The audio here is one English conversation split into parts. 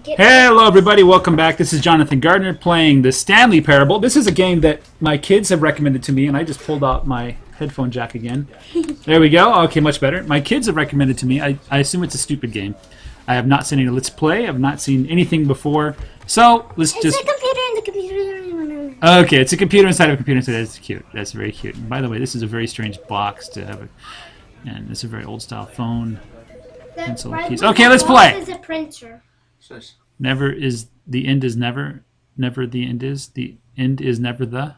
Hello everybody, welcome back. This is Jonathan Gardner playing the Stanley Parable. This is a game that my kids have recommended to me, and I just pulled out my headphone jack again. There we go. Okay, much better. My kids have recommended to me. I assume it's a stupid game. I have not seen any Let's Play. I've not seen anything before. So, let's just... It's a computer in the computer. Okay, it's a computer inside of a computer inside. That's cute. That's very cute. And by the way, this is a very strange box to have. And it's a very old-style phone. Pencil keys. Okay, let's play! Is a printer. Never is the end is never. Never the end is. The end is never the.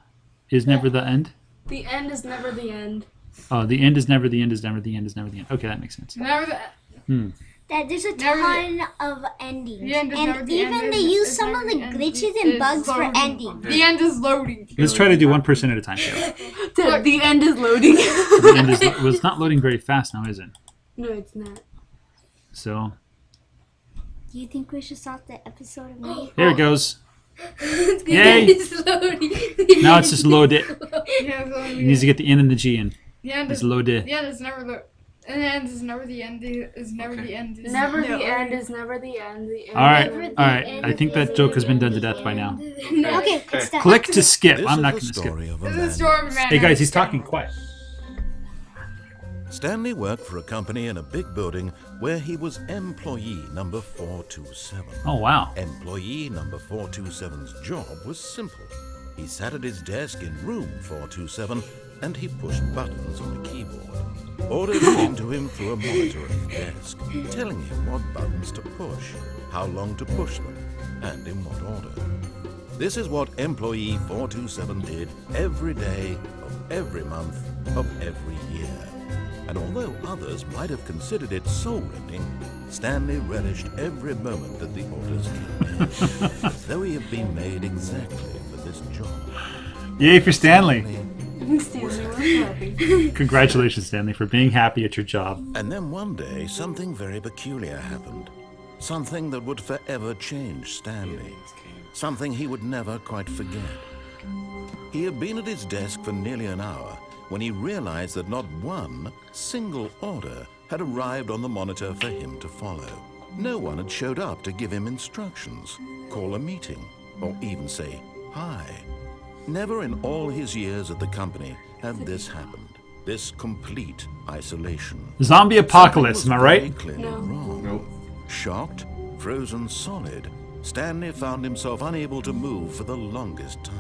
Is never the end. The end is never the end. Oh, the end is never the end is never the end is never the end. Okay, that makes sense. Never the That there's a ton of endings, and even they use some of the glitches and bugs for endings. The end is loading. Let's try to do one person at a time. The end is loading. The end is. Well, it's not loading very fast now, is it? No, it's not. So. Do you think we should start the episode of me? There it goes. Yay! It's loading. Now it's just loaded. Yeah, It needs to get the N and the G in. The end it's loaded. The end is never the. And the end is never the end. Is never the end. Never the end is never the end. The end all right. I think that joke has been done to death by now. Okay, it's done. Click to skip. I'm not going to skip. This is the story of a man. Hey guys, he's talking quiet. Stanley worked for a company in a big building where he was employee number 427. Oh, wow. Employee number 427's job was simple. He sat at his desk in room 427 and he pushed buttons on the keyboard. Orders came to him through a monitor at his desk, telling him what buttons to push, how long to push them, and in what order. This is what employee 427 did every day of every month of every year. And although others might have considered it soul-rending, Stanley relished every moment that the orders came in, as though he had been made exactly for this job. Yay for Stanley! Stanley. Congratulations, Stanley, for being happy at your job. And then one day, something very peculiar happened. Something that would forever change Stanley. Something he would never quite forget. He had been at his desk for nearly an hour when he realized that not one single order had arrived on the monitor for him to follow. No one had showed up to give him instructions, call a meeting, or even say hi. Never in all his years at the company had this happened. This complete isolation. Zombie apocalypse, am I right? Clearly wrong. Nope. Shocked, frozen solid, Stanley found himself unable to move for the longest time.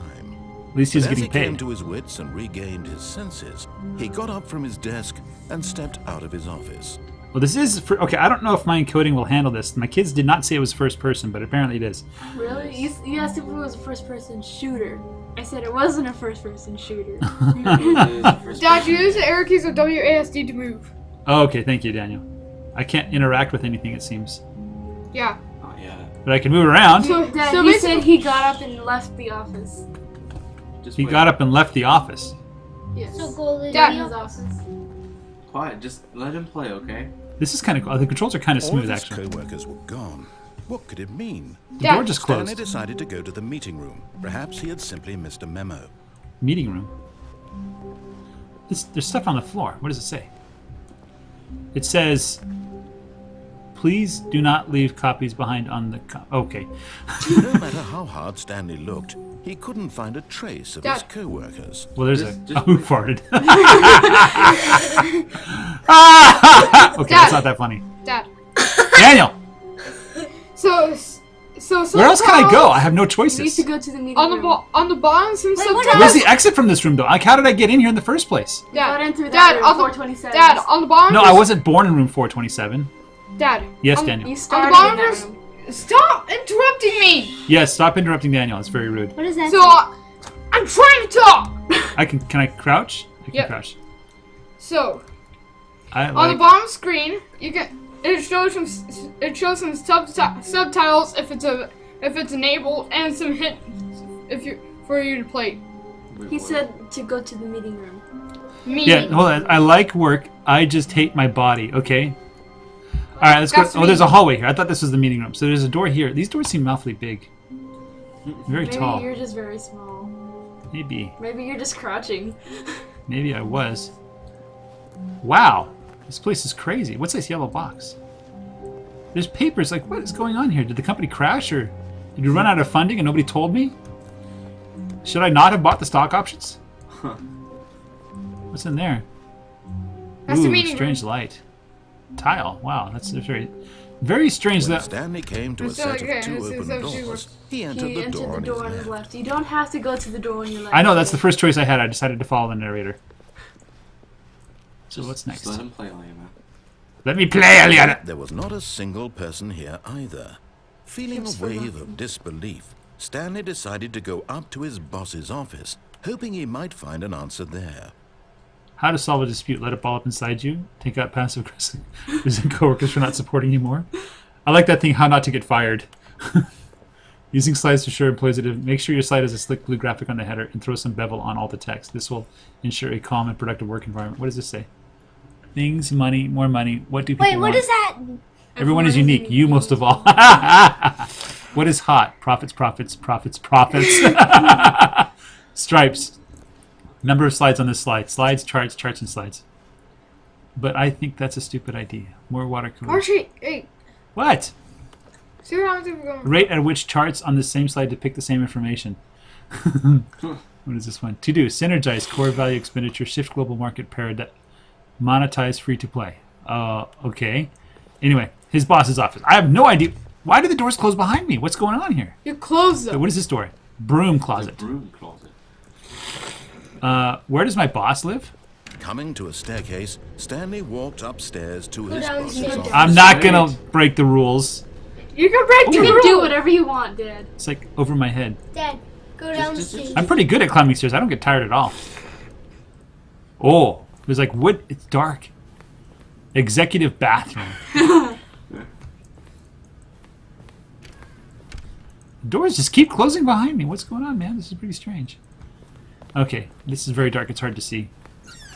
At least he's But as getting he came paid. to his wits and regained his senses, he got up from his desk and stepped out of his office. Well, this is... Okay, I don't know if my encoding will handle this. My kids did not say it was first person, but apparently it is. Really? You asked if it was a first-person shooter. I said it wasn't a first-person shooter. Dad, you use the arrow keys of WASD to move. Oh, okay, thank you, Daniel. I can't interact with anything, it seems. Yeah. Oh, yeah. But I can move around. Dad, So he basically- said he got up and left the office. Just He wait. got up and left the office. Yes. So go to Dad. His office. Quiet. Just let him play, okay? This is kind of cool. The controls are kind of All smooth, of his actually. co-workers were gone. What could it mean? The Dad. door just Stanley closed. decided to go to the meeting room. Perhaps he had simply missed a memo. Meeting room. There's stuff on the floor. What does it say? It says, please do not leave copies behind on the... Okay. No matter how hard Stanley looked, he couldn't find a trace of his Dad. co-workers. Well, there's Just a... Who wait. farted? Okay, Dad. that's not that funny. Dad. Daniel! So Where else can I go? I have no We need choices. to go to the meeting on room. the bottom, some what subtitles. Where's the exit from this room, though? Like, how did I get in here in the first place? Got in through Dad, that on room, the 427. Dad, on the bottom. No, I wasn't born in room 427. Dad. Yes, on, Daniel. You On the started bottom, in that there's. room. Stop interrupting me. Yes, stop interrupting Daniel. It's very rude. What is that? So I'm trying to talk. Can I crouch? I can Yep. crouch. So I on the like... bottom screen, you can. It shows some subtitles if it's enabled, and some hints for you to play. He said to go to the meeting room. Yeah, hold on. I like work. I just hate my body. Okay. All right, let's That's go. Oh, there's a me. hallway here. I thought this was the meeting room. So there's a door here. These doors seem awfully big. Very Maybe tall. you're just very small. Maybe. Maybe you're just crouching. Maybe I was. Wow. This place is crazy. What's this yellow box? There's papers. Like, what is going on here? Did the company crash, or did we run out of funding and nobody told me? Should I not have bought the stock options? Huh. What's in there? That's the Ooh, meeting strange room. light. Tile. Wow, that's very, very strange. When That Stanley came to a It's set like, of okay, two this is open how she doors, works. he entered He the entered door the on door on his his left. left. You don't have to go to the door on your left. I know that's the first choice I had. I decided to follow the narrator. So what's next? Just let him play, Liana. Let me play, Aliana. There was not a single person here either. Feeling a wave of disbelief, Stanley decided to go up to his boss's office, hoping he might find an answer there. How to solve a dispute? Let it ball up inside you. Take out passive aggressive coworkers for not supporting you more. I like that thing. How not to get fired. Using slides to assure employees that make sure your slide has a slick blue graphic on the header and throw some bevel on all the text. This will ensure a calm and productive work environment. What does this say? Things, money, more money. What do people Wait, want? what is that? Everyone is unique. You most of all. What is hot? Profits, profits, profits, profits. Stripes. Number of slides on this slide. Slides, charts, charts, and slides. But I think that's a stupid idea. More watercolor. Archie, hey, What? see what happens if we're going. Rate at which charts on the same slide depict the same information. What is this one? To do. Synergize. Core value expenditure. Shift global market paradigm. Monetize free to play. Okay. Anyway, his boss's office. I have no idea. Why do the doors close behind me? What's going on here? You close Wait, them. what is this door? Broom The closet. broom closet. Where does my boss live? Coming to a staircase, Stanley walked upstairs to his down boss's the office. I'm not gonna break the rules. You can break You the can rules. do whatever you want, Dad. It's like over my head. Dad, go downstairs. I'm pretty good at climbing stairs. I don't get tired at all. Oh, there's like wood. It's dark. Executive bathroom. Doors just keep closing behind me. What's going on, man? This is pretty strange. Okay, this is very dark. It's hard to see.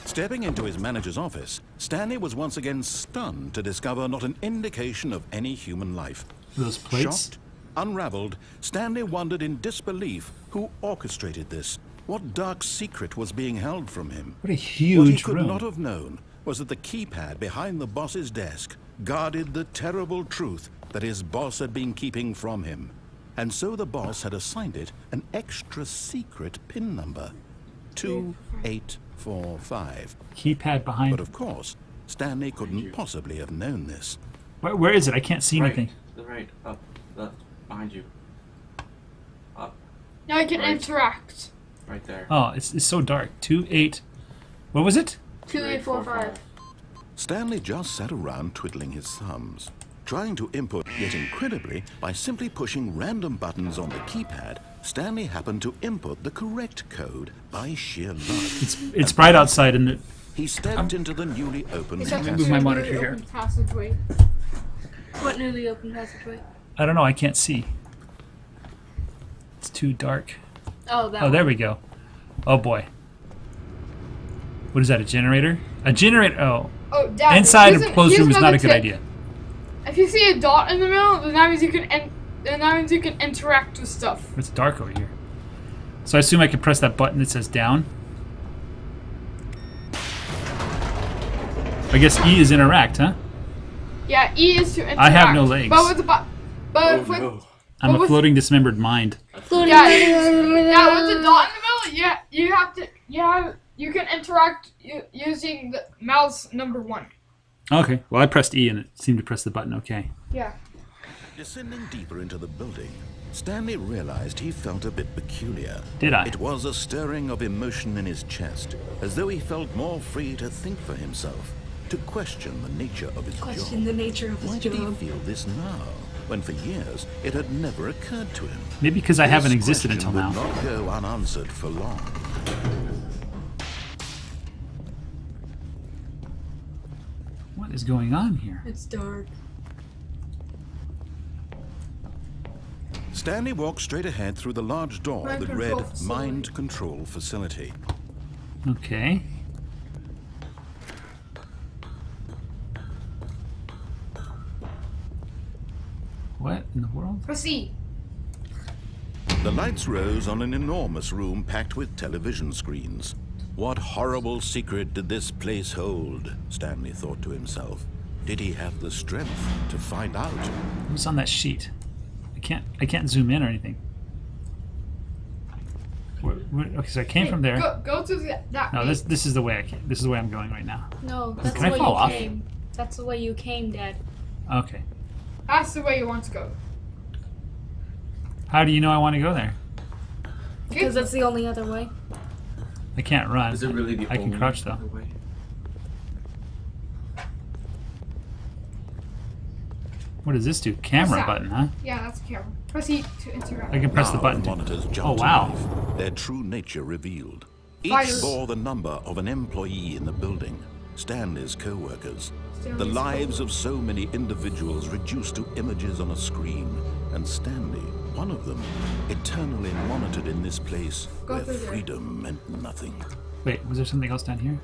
Stepping into his manager's office, Stanley was once again stunned to discover not an indication of any human life. Those plates. Shocked, unraveled, Stanley wondered in disbelief who orchestrated this. What dark secret was being held from him? What a What he huge could room. not have known was that the keypad behind the boss's desk guarded the terrible truth that his boss had been keeping from him. And so the boss had assigned it an extra secret PIN number. 2845. Keypad behind. But of course, Stanley couldn't possibly have known this. Where is it? I can't see Right. anything. To the right. Up. Left. Behind you. Up. Now I can Right. interact. Right there. Oh, it's so dark. 28. What was it? 2845. Stanley just sat around twiddling his thumbs, trying to input, yet incredibly, by simply pushing random buttons on the keypad, Stanley happened to input the correct code by sheer luck. It's bright outside, and He stepped into the newly opened Except move my monitor here. open passageway. What newly opened passageway? I don't know. I can't see. It's too dark. Oh, that Oh, there we go. Oh boy. What is that? A generator? A generator. Oh, Oh, Dad. inside here's a closed here's room is not a another good tip. idea. If you see a dot in the middle, then that means you can interact with stuff. It's dark over here. So I assume I can press that button that says down. I guess E is interact, huh? Yeah, E is to interact. I have no legs. But with the but Oh with no. I'm But a with- floating dismembered mind. yeah, with the dot in the middle, you have to you can interact using the mouse number 1. Okay. Well, I pressed E and it seemed to press the button. Okay. Yeah. Descending deeper into the building, Stanley realized he felt a bit peculiar. Did I? It was a stirring of emotion in his chest, as though he felt more free to think for himself, to question the nature of his Question job. the nature of Why his did he job. feel this now, when for years it had never occurred to him? Maybe because I haven't This existed until question now. would not go unanswered for long. What is going on here? It's dark. Stanley walked straight ahead through the large door Mind that control read facility. Mind Control Facility. Okay. What in the world? Proceed. The lights rose on an enormous room packed with television screens. What horrible secret did this place hold? Stanley thought to himself. Did he have the strength to find out? What's on that sheet? I can't zoom in or anything. Okay, so I came from there. Go to that. No, this is the way I came. This is the way I'm going right now. No, that's Can the I way fall you off? came. That's the way you came, Dad. Okay. That's the way you want to go. How do you know I want to go there? Because that's the only other way. I can't run. Is it really the I can only crouch though. other way? What does this do? Camera that? button, huh? Yeah, that's the camera. Press E to interact. I can press the Now button. monitors Oh jumped to wow. life, their true nature revealed. Each Fighters. bore the number of an employee in the building, Stanley's co-workers. The lives of so many individuals reduced to images on a screen, and Stanley, one of them, eternally monitored in this place Go where through there. freedom meant nothing. Wait, was there something else down here?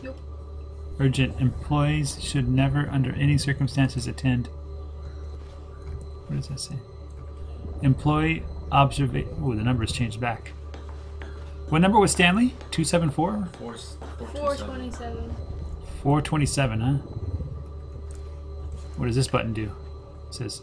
Nope. Urgent. Employees should never, under any circumstances, attend. What does that say? Employee observation. Oh, the number has changed back. What number was Stanley? 274? 427. 427, huh? What does this button do? It says,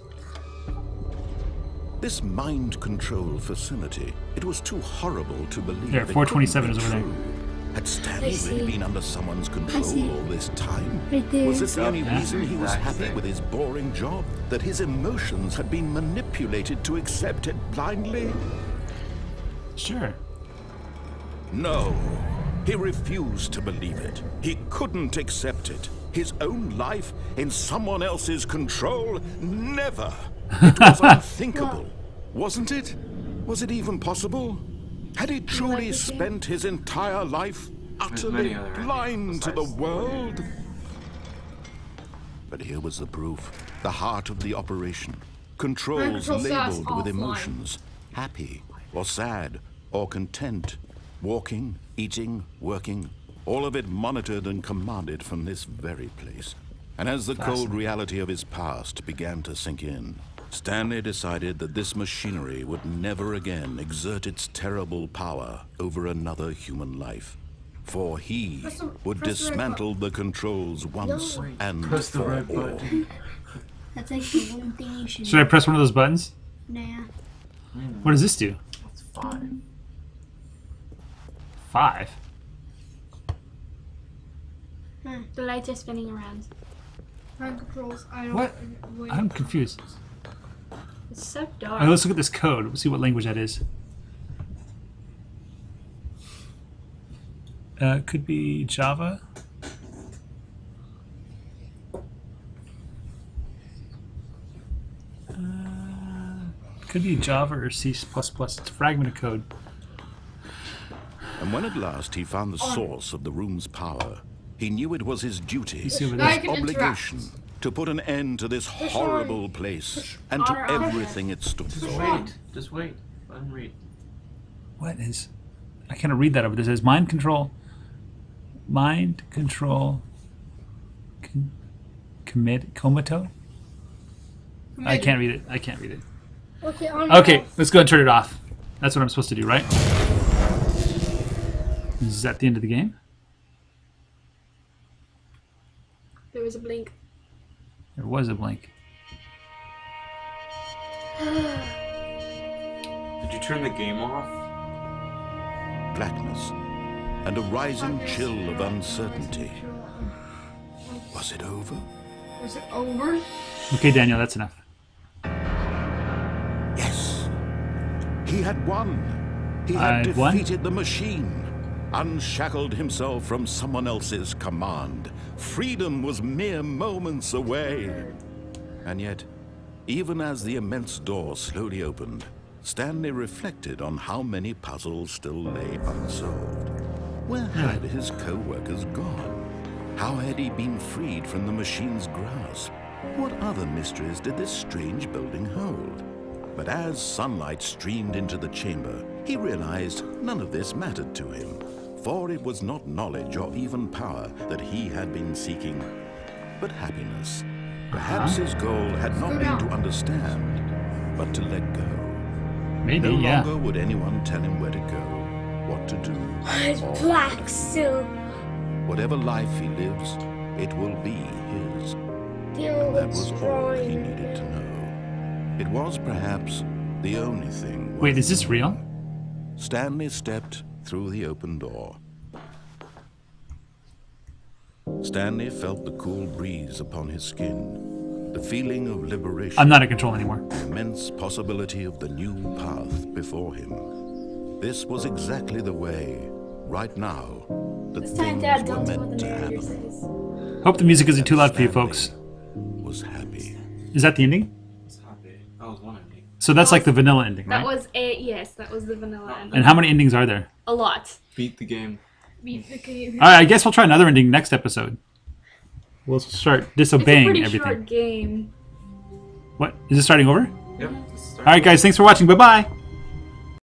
This mind control facility, it was too horrible to believe. There, it 427 couldn't is be over there. true. Had Stanley see. really been under someone's control see. all this time? Right there. Was this the only Yeah. reason he was Exact happy same. with his boring job? That his emotions had been manipulated to accept it blindly? sure. No. He refused to believe it. He couldn't accept it. His own life in someone else's control? Never. It was unthinkable. Wasn't it? Was it even possible? Had he truly spent his entire life utterly many other blind to the besides- world? But here was the proof. The heart of the operation. Controls Control stats labeled with offline. emotions. Happy or sad or content. Walking, eating, working. All of it monitored and commanded from this very place. And as the cold reality of his past began to sink in, Stanley decided that this machinery would never again exert its terrible power over another human life. For he would press the red dismantle the controls once and Press the for red all. button. That's like the one thing you should Should I press one of those buttons? Nah. What does this do? That's 5. 5. The lights are spinning around. Hand controls. I don't. What? Wait. I'm confused. It's so dark. Alright, let's look at this code. Let's see what language that is. Could be Java. Could be Java or C++. It's a fragment of code. And when at last he found the source of the room's power, he knew it was his duty, see over Now there. I can obligation, interact. to put an end to this horrible place and to everything it stood Just for. wait. Just wait. Let him read. What is... I cannot read that over there. It says mind control... Mind control... Comato? I can't read it. I can't read it. Okay, on Okay, let's go and turn it off. That's what I'm supposed to do, right? Is that the end of the game? There was a blink. There was a blink. Did you turn the game off? Blackness and a rising chill of uncertainty. Was it over? Was it over? Okay, Daniel, that's enough. Yes. He had won. He I had won? defeated the machine. Unshackled himself from someone else's command. Freedom was mere moments away. And yet, even as the immense door slowly opened, Stanley reflected on how many puzzles still lay unsolved. Where had his co-workers gone? How had he been freed from the machine's grasp? What other mysteries did this strange building hold? But as sunlight streamed into the chamber, he realized none of this mattered to him. For it was not knowledge or even power that he had been seeking, but happiness. Perhaps his goal had not been to understand, but to let go. Maybe, No yeah. longer would anyone tell him where to go, what to do. It's black still. Whatever life he lives, it will be his. That was all he needed to know. It was perhaps the only thing. Wait, is this real? Stanley stepped through the open door. Stanley felt the cool breeze upon his skin, the feeling of liberation. I'm not in control anymore. The immense possibility of the new path before him. This was exactly the way, right now, that This time, things Dad, were don't do what meant the to narrator happen. says. Hope the music isn't too loud for you folks. Was happy. Is that the ending? It's happy. That was one ending. So that's like the vanilla ending, That right? was yes, that was the vanilla ending. And how many endings are there? A lot. Beat the game. Beat the game. All right, I guess we'll try another ending next episode. We'll start It's a disobeying pretty everything. short game. What? Is it starting over? Yep. All right, guys, thanks for watching. Bye-bye.